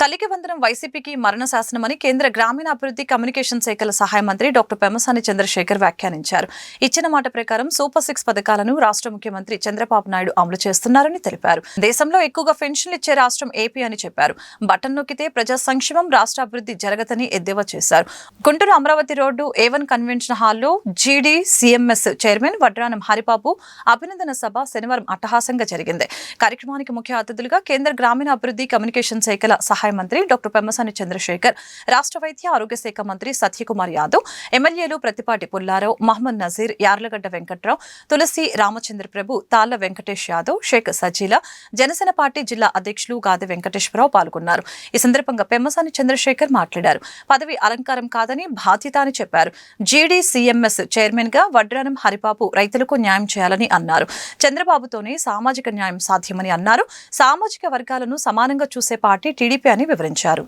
తల్లికి వందనం వైసీపీకి మరణ శాసనమని కేంద్ర గ్రామీణాభివృద్ధి కమ్యూనికేషన్ శాఖల సహాయ మంత్రి డాక్టర్ పెమ్మసాని చంద్రశేఖర్ వ్యాఖ్యానించారు. ఇచ్చిన మాట ప్రకారం సూపర్ 6 పథకాలను రాష్ట్ర ముఖ్యమంత్రి చంద్రబాబు నాయుడు అమలు చేస్తున్నారని తెలిపారు. దేశంలో ఎక్కువగా పెన్షన్లు ఇచ్చే రాష్ట్రం ఏపీ అని చెప్పారు. బటన్ నొక్కితే ప్రజా సంక్షేమం, రాష్ట్ర అభివృద్ధి జరగదని ఎద్దేవా చేశారు. Guntur Amaravati road A1 convention హాల్లో GDCMS చైర్మన్ వడ్రానం హరిబాబు అభినందన సభ శనివారం అట్టహాసంగా జరిగింది. కార్యక్రమానికి ముఖ్య అతిథులుగా కేంద్ర గ్రామీణాభివృద్ధి కమ్యూనికేషన్ శాఖల సహాయ మంత్రి డాక్టర్ పెమ్మసాని చంద్రశేఖర్, రాష్ట్ర వైద్య ఆరోగ్య శాఖ మంత్రి సత్యకుమార్ యాదవ్, ఎమ్మెల్యేలు ప్రతిపాటి పుల్లారావు, మహమ్మద్ నజీర్, యార్లగడ్డ వెంకట్రావు, తులసి రామచంద్ర ప్రభు, తాళ్ల వెంకటేష్ యాదవ్, షేక్ సజీల, జనసేన పార్టీ జిల్లా అధ్యక్షులు గాది వెంకటేశ్వరరావు పాల్గొన్నారు. ఈ సందర్భంగా పెమ్మసాని చంద్రశేఖర్ మాట్లాడారు. పదవి అలంకారం కాదని బాధ్యత అని చెప్పారు. GDCMS చైర్మన్ గా వడ్రానం హరిబాబు రైతులకు న్యాయం చేయాలని అన్నారు. చంద్రబాబుతోనే సామాజిక న్యాయం సాధ్యమని అన్నారు. సామాజిక వర్గాలను సమానంగా చూసే పార్టీ టీడీపీ అని వివరించారు.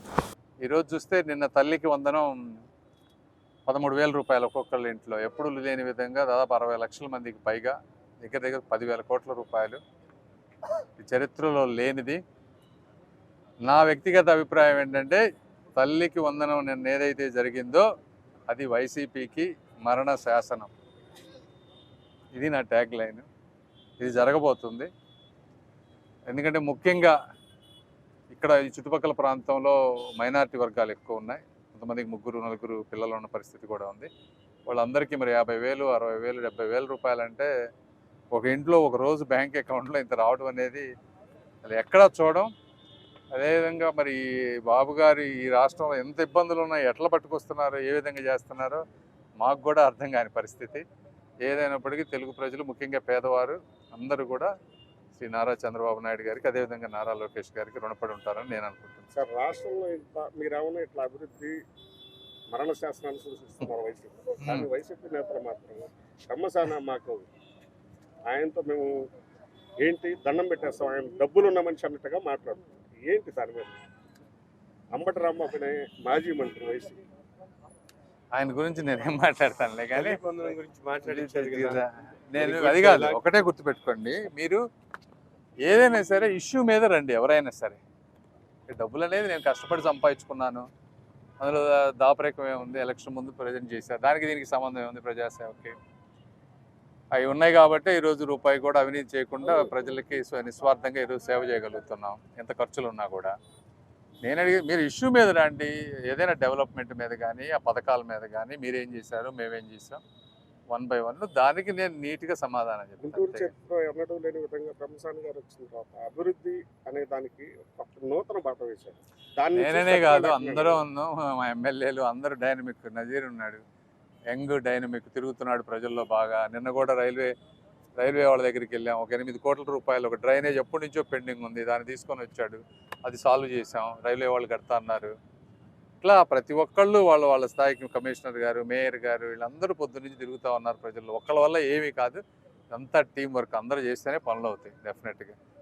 ఈరోజు చూస్తే నిన్న తల్లికి వందనం 13,000 రూపాయలు ఒక్కొక్కళ్ళ ఇంట్లో ఎప్పుడు లేని విధంగా దాదాపు 60 లక్షల మందికి పైగా దగ్గర 10,000 కోట్ల రూపాయలు చరిత్రలో లేనిది. నా వ్యక్తిగత అభిప్రాయం ఏంటంటే తల్లికి వందనం నిన్న ఏదైతే జరిగిందో అది వైసీపీకి మరణ శాసనం. ఇది నా ట్యాగ్ లైన్. ఇది జరగబోతుంది. ఎందుకంటే ముఖ్యంగా ఇక్కడ ఈ చుట్టుపక్కల ప్రాంతంలో మైనారిటీ వర్గాలు ఎక్కువ ఉన్నాయి. కొంతమందికి 3-4 పిల్లలు ఉన్న పరిస్థితి కూడా ఉంది. వాళ్ళందరికీ మరి 50,000, 60,000, 70,000 రూపాయలు అంటే ఒక ఇంట్లో ఒక రోజు బ్యాంక్ అకౌంట్లో ఇంత రావడం అనేది అది ఎక్కడా చూడడం. అదేవిధంగా మరి బాబు గారు ఈ రాష్ట్రంలో ఎంత ఇబ్బందులు ఉన్నాయి, ఎట్లా పట్టుకొస్తున్నారో, ఏ విధంగా చేస్తున్నారో మాకు కూడా అర్థం కాని పరిస్థితి. ఏదైనప్పటికీ తెలుగు ప్రజలు, ముఖ్యంగా పేదవారు అందరూ కూడా శ్రీ నారా చంద్రబాబు నాయుడు గారికి, అదేవిధంగా నారా లోకేష్ గారికి రుణపడి ఉంటారని నేను అనుకుంటున్నాను. సార్, రాష్ట్రంలో మీరేమన్నా ఇట్లా అభివృద్ధి మరణ శాసనాలు సూచిస్తున్నారు వైసీపీ, కానీ వైసీపీ నేతలు మాత్రం పెమ్మసాని మాకు ఆయనతో మేము ఏంటి దండం పెట్టేస్తాం, ఆయన డబ్బులు ఉన్న మనిషి అన్నట్టుగా మాట్లాడుతున్నాం. ఏంటి దాని మీద? అంబటి రాంబాబు అనే మాజీ మంత్రి వైసీపీ, ఆయన గురించి నేనేం మాట్లాడతానులే కానీ గురించి మాట్లాడించారు. నేను అది కాదు, ఒకటే గుర్తుపెట్టుకోండి, మీరు ఏదైనా సరే ఇష్యూ మీద రండి. ఎవరైనా సరే డబ్బులు అనేది నేను కష్టపడి సంపాదించుకున్నాను, అందులో దాపరికం ఏముంది, ఎలక్షన్ ముందు ప్రజెంట్ చేశారు, దానికి దీనికి సంబంధం ఏముంది, ప్రజాసేవకి అవి ఉన్నాయి కాబట్టి ఈరోజు రూపాయి కూడా అవినీతి చేయకుండా ప్రజలకి నిస్వార్థంగా ఈరోజు సేవ చేయగలుగుతున్నాం, ఎంత ఖర్చులు ఉన్నా కూడా. నేను అడిగి మీరు ఇష్యూ మీద రండి. ఏదైనా డెవలప్మెంట్ మీద కానీ, ఆ పథకాల మీద కానీ మీరేం చేశారు, మేమేం చేసాం, 1 by 1 దానికి నేను నీట్గా సమాధానం గుంటూరు చెప్తాను. చరిత్రలో ఎన్నడూ లేని విధంగా పెమ్మసాని గారు వచ్చిన తర్వాత అభివృద్ధి అనే దానికి ఒక నూతన బాట వేశారు. నేనే కాదు, అందరూ ఉన్నాం, మా ఎమ్మెల్యేలు అందరూ డైనమిక్. నజీర్ ఉన్నాడు, యంగ్ డైనమిక్, తిరుగుతున్నాడు ప్రజల్లో బాగా. నిన్న కూడా రైల్వే వాళ్ళ దగ్గరికి వెళ్ళాం. ఒక 8 కోట్ల రూపాయలు ఒక డ్రైనేజ్ ఎప్పటి నుంచో పెండింగ్ ఉంది, దాన్ని తీసుకొని వచ్చాడు, అది సాల్వ్ చేసాం. రైల్వే వాళ్ళు కడతా అన్నారు. ఇట్లా ప్రతి ఒక్కళ్ళు వాళ్ళ స్థాయికి, కమిషనర్ గారు, మేయర్ గారు, వీళ్ళందరూ పొద్దున్నుంచి తిరుగుతూ ఉన్నారు ప్రజల్లో. ఒక్కళ్ళ వల్ల ఏమీ కాదు, అంతా టీం వర్క్, అందరూ చేస్తేనే పనులు అవుతాయి డెఫినెట్గా.